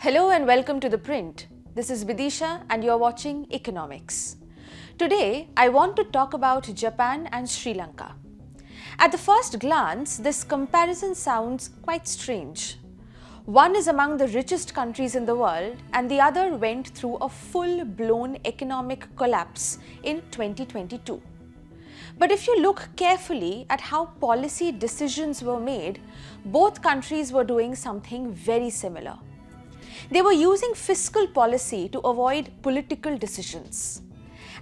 Hello and welcome to ThePrint. This is Vidisha and you're watching Economics. Today, I want to talk about Japan and Sri Lanka. At the first glance, this comparison sounds quite strange. One is among the richest countries in the world and the other went through a full-blown economic collapse in 2022. But if you look carefully at how policy decisions were made, both countries were doing something very similar. They were using fiscal policy to avoid political decisions.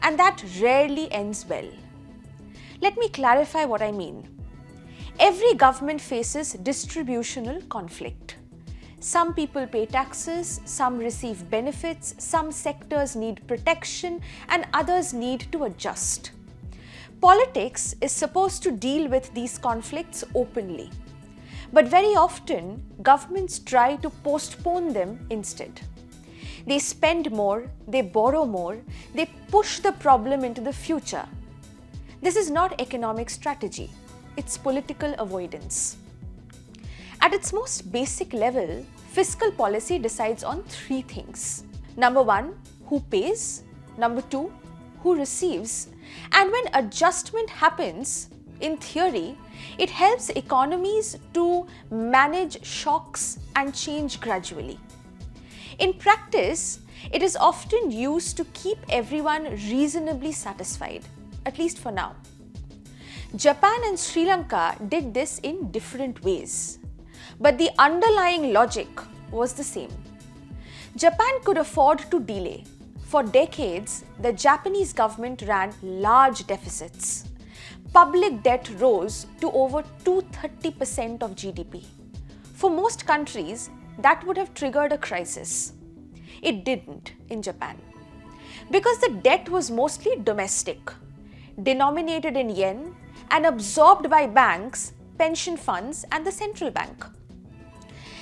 And that rarely ends well. Let me clarify what I mean. Every government faces distributional conflict. Some people pay taxes, some receive benefits, some sectors need protection, and others need to adjust. Politics is supposed to deal with these conflicts openly. But very often, governments try to postpone them instead. They spend more, they borrow more, they push the problem into the future. This is not economic strategy, it's political avoidance. At its most basic level, fiscal policy decides on three things. Number one, who pays? Number two, who receives? And when adjustment happens, in theory, it helps economies to manage shocks and change gradually. In practice, it is often used to keep everyone reasonably satisfied, at least for now. Japan and Sri Lanka did this in different ways, but the underlying logic was the same. Japan could afford to delay. For decades, the Japanese government ran large deficits. Public debt rose to over 230% of GDP. For most countries, that would have triggered a crisis. It didn't in Japan. Because the debt was mostly domestic, denominated in yen, and absorbed by banks, pension funds, and the central bank.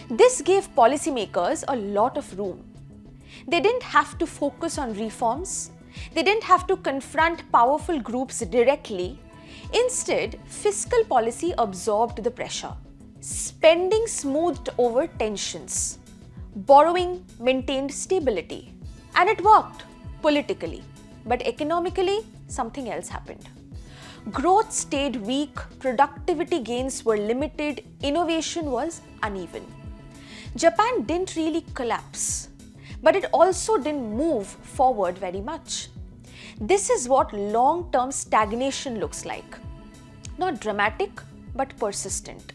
This gave policymakers a lot of room. They didn't have to focus on reforms. They didn't have to confront powerful groups directly. Instead, fiscal policy absorbed the pressure. Spending smoothed over tensions. Borrowing maintained stability. And it worked politically. But economically, something else happened. Growth stayed weak, productivity gains were limited, innovation was uneven. Japan didn't really collapse, but it also didn't move forward very much. This is what long-term stagnation looks like. Not dramatic, but persistent.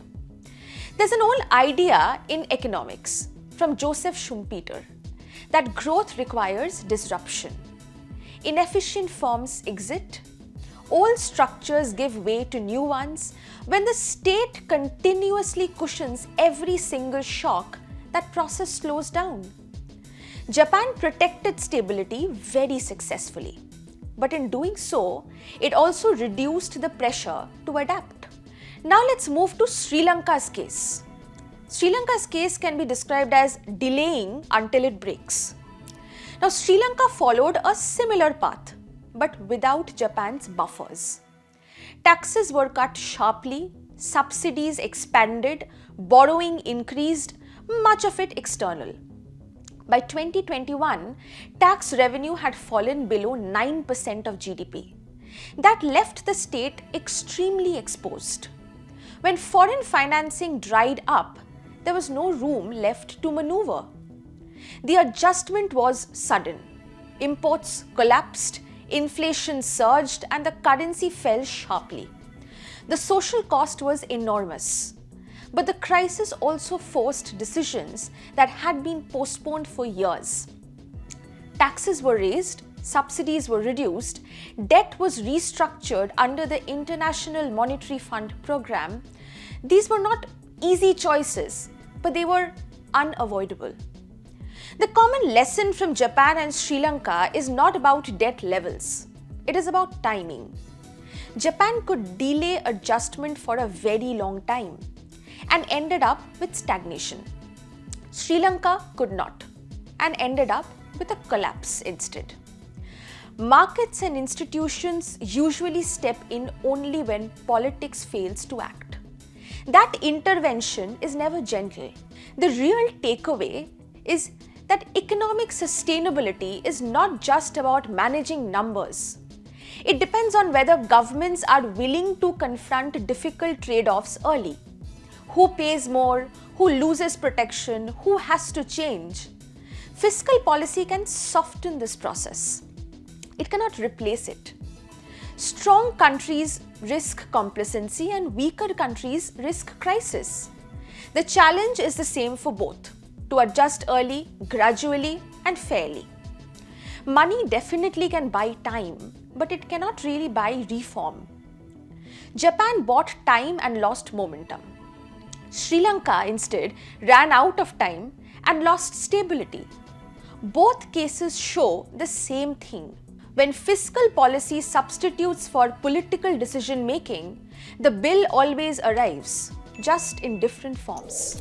There's an old idea in economics from Joseph Schumpeter that growth requires disruption. Inefficient firms exit. Old structures give way to new ones. When the state continuously cushions every single shock, that process slows down. Japan protected stability very successfully. But in doing so, it also reduced the pressure to adapt. Now let's move to Sri Lanka's case. Sri Lanka's case can be described as delaying until it breaks. Now Sri Lanka followed a similar path, but without Japan's buffers. Taxes were cut sharply, subsidies expanded, borrowing increased, much of it external. By 2021, tax revenue had fallen below 9% of GDP. That left the state extremely exposed. When foreign financing dried up, there was no room left to maneuver. The adjustment was sudden. Imports collapsed, inflation surged, and the currency fell sharply. The social cost was enormous. But the crisis also forced decisions that had been postponed for years. Taxes were raised, subsidies were reduced, debt was restructured under the International Monetary Fund program. These were not easy choices, but they were unavoidable. The common lesson from Japan and Sri Lanka is not about debt levels. It is about timing. Japan could delay adjustment for a very long time and ended up with stagnation. Sri Lanka could not and ended up with a collapse instead. Markets and institutions usually step in only when politics fails to act. That intervention is never gentle. The real takeaway is that economic sustainability is not just about managing numbers. It depends on whether governments are willing to confront difficult trade-offs early. Who pays more? Who loses protection? Who has to change? Fiscal policy can soften this process. It cannot replace it. Strong countries risk complacency and weaker countries risk crisis. The challenge is the same for both, to adjust early, gradually, and fairly. Money definitely can buy time, but it cannot really buy reform. Japan bought time and lost momentum. Sri Lanka instead ran out of time and lost stability. Both cases show the same thing. When fiscal policy substitutes for political decision making, the bill always arrives, just in different forms.